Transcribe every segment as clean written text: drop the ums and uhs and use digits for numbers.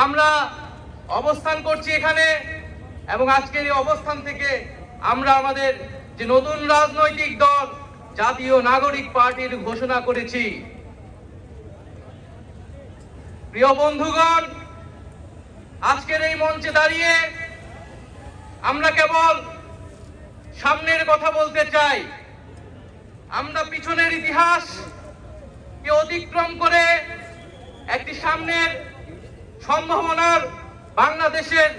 আমরা অবস্থান করছি এখানে এবং আজকের এই অবস্থান থেকে আমরা আমাদের যে নতুন রাজনৈতিক দল জাতীয় নাগরিক পার্টির ঘোষণা করেছি। প্রিয় বন্ধুগণ, আজকের এই মঞ্চে দাঁড়িয়ে আমরা কেবল সামনের কথা বলতে চাই। আমরা পিছনের ইতিহাস কে অতিক্রম করে একটি সামনের সম্ভাবনার বাংলাদেশের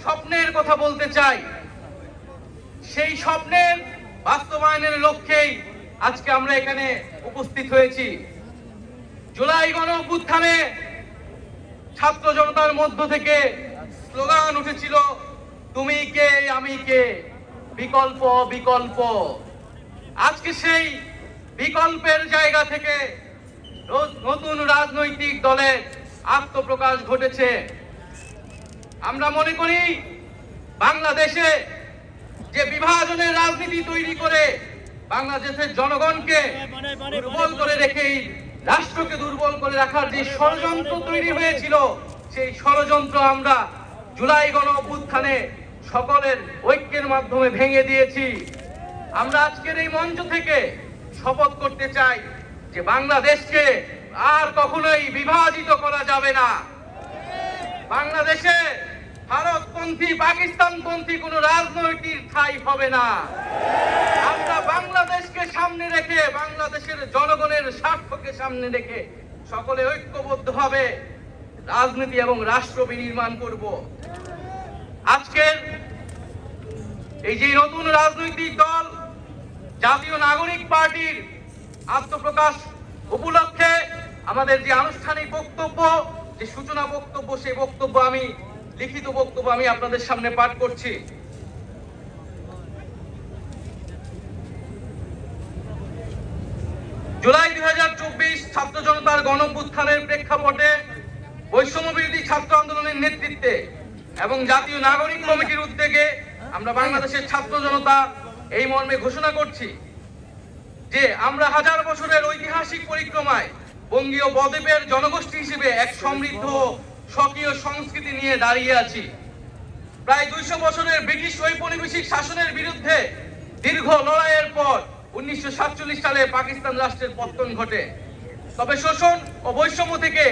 স্বপ্নের কথা বলতে চাই। সেই স্বপ্নের বাস্তবায়নের লক্ষ্যেই আজকে আমরা এখানে উপস্থিত হয়েছি। জুলাই গণ অভ্যুত্থানে ছাত্র জনতার মধ্য থেকে স্লোগান উঠেছিল, তুমি কে আমি কে, বিকল্প বিকল্প। আজকে সেই বিকল্পের জায়গা থেকে নতুন রাজনৈতিক দলের আত্মপ্রকাশ ঘটেছে। আমরা মনে করি বাংলাদেশে যে বিভাজনের রাজনীতি তৈরি করে বাংলাদেশের জনগণকে দুর্বল করে রেখে রাষ্ট্রকে দুর্বল করে রাখার যে ষড়যন্ত্র তৈরি হয়েছিল, সেই ষড়যন্ত্র আমরা জুলাই গণ অভ্যুত্থানে সকলের ঐক্যের মাধ্যমে ভেঙে দিয়েছি। আমরা আজকের এই মঞ্চ থেকে শপথ করতে চাই যে বাংলাদেশকে আর কখনোই বিভাজিত করা যাবে না। বাংলাদেশে ভারতপন্থী পাকিস্তানপন্থী কোন রাজনৈতিক ঠাঁই হবে না। আমরা বাংলাদেশকে সামনে রেখে, বাংলাদেশের জনগণের স্বার্থকে সামনে রেখে সকলে ঐক্যবদ্ধভাবে রাজনীতি এবং রাষ্ট্র বিনির্মাণ করব। আজকের এই যে নতুন রাজনৈতিক দল জাতীয় নাগরিক পার্টির আত্মপ্রকাশ উপলক্ষে আমাদের যে আনুষ্ঠানিক বক্তব্য, যে সূচনা বক্তব্য, সেই বক্তব্য আমি লিখিত বক্তব্য আমি আপনাদের সামনে পাঠ করছি। জুলাই 2024 ছাত্র জনতার গণ অভ্যুত্থানের প্রেক্ষাপটে বৈষম্য বিরোধী ছাত্র আন্দোলনের নেতৃত্বে এবং জাতীয় নাগরিক কমিটির উদ্যোগে আমরা বাংলাদেশের ছাত্র জনতা এই মর্মে ঘোষণা করছি যে আমরা হাজার বছরের ঐতিহাসিক পরিক্রমায় বঙ্গীয় বদ্বীপের জনগোষ্ঠী হিসেবে এক সমৃদ্ধ স্বকীয় সংস্কৃতি নিয়ে দাঁড়িয়ে আছি। প্রায় 200 বছরের ব্রিটিশ ঔপনিবেশিক শাসনের বিরুদ্ধে দীর্ঘ লড়াইয়ের পর 1947 সালে পাকিস্তান রাষ্ট্রের পতন ঘটে। তবে শোষণ ও বৈষম্য থেকে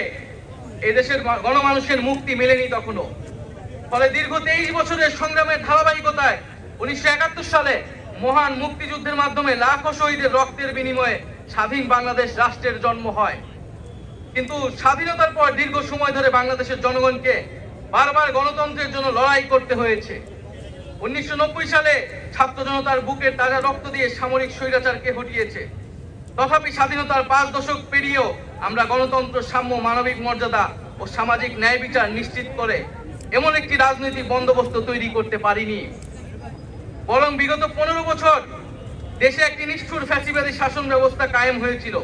এদেশের গণমানুষের মুক্তি মেলেনি তখনো। ফলে দীর্ঘ 23 বছরের সংগ্রামের ধারাবাহিকতায় 1971 সালে মহান মুক্তিযুদ্ধের মাধ্যমে লাখো শহীদের রক্তের বিনিময়ে স্বাধীন বাংলাদেশ রাষ্ট্রের জন্ম হয়। কিন্তু স্বাধীনতার পর দীর্ঘ সময় ধরে বাংলাদেশের জনগণকে বারবার গণতন্ত্রের জন্য লড়াই করতে হয়েছে। 1990 সালে ছাত্র জনতার বুকের তাজা রক্ত দিয়ে সামরিক স্বৈরাচারকে হটিয়েছে। তথাপি স্বাধীনতার 5 দশক পেরিয়েও আমরা গণতন্ত্র, সাম্য, মানবিক মর্যাদা ও সামাজিক ন্যায় বিচার নিশ্চিত করে এমন একটি রাজনৈতিক বন্দোবস্ত তৈরি করতে পারিনি। বরং বিগত 15 বছর দেশে একটি নিষ্ঠুর ফ্যাসিবাদী শাসন ব্যবস্থা কায়েম হয়েছিল,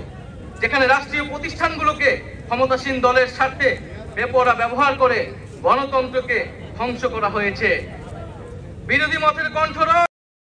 যেখানে রাষ্ট্রীয় প্রতিষ্ঠানগুলোকে ক্ষমতাসীন দলের স্বার্থে বেপরোয়া ব্যবহার করে গণতন্ত্রকে ধ্বংস করা হয়েছে। বিরোধী মতের কণ্ঠরোধ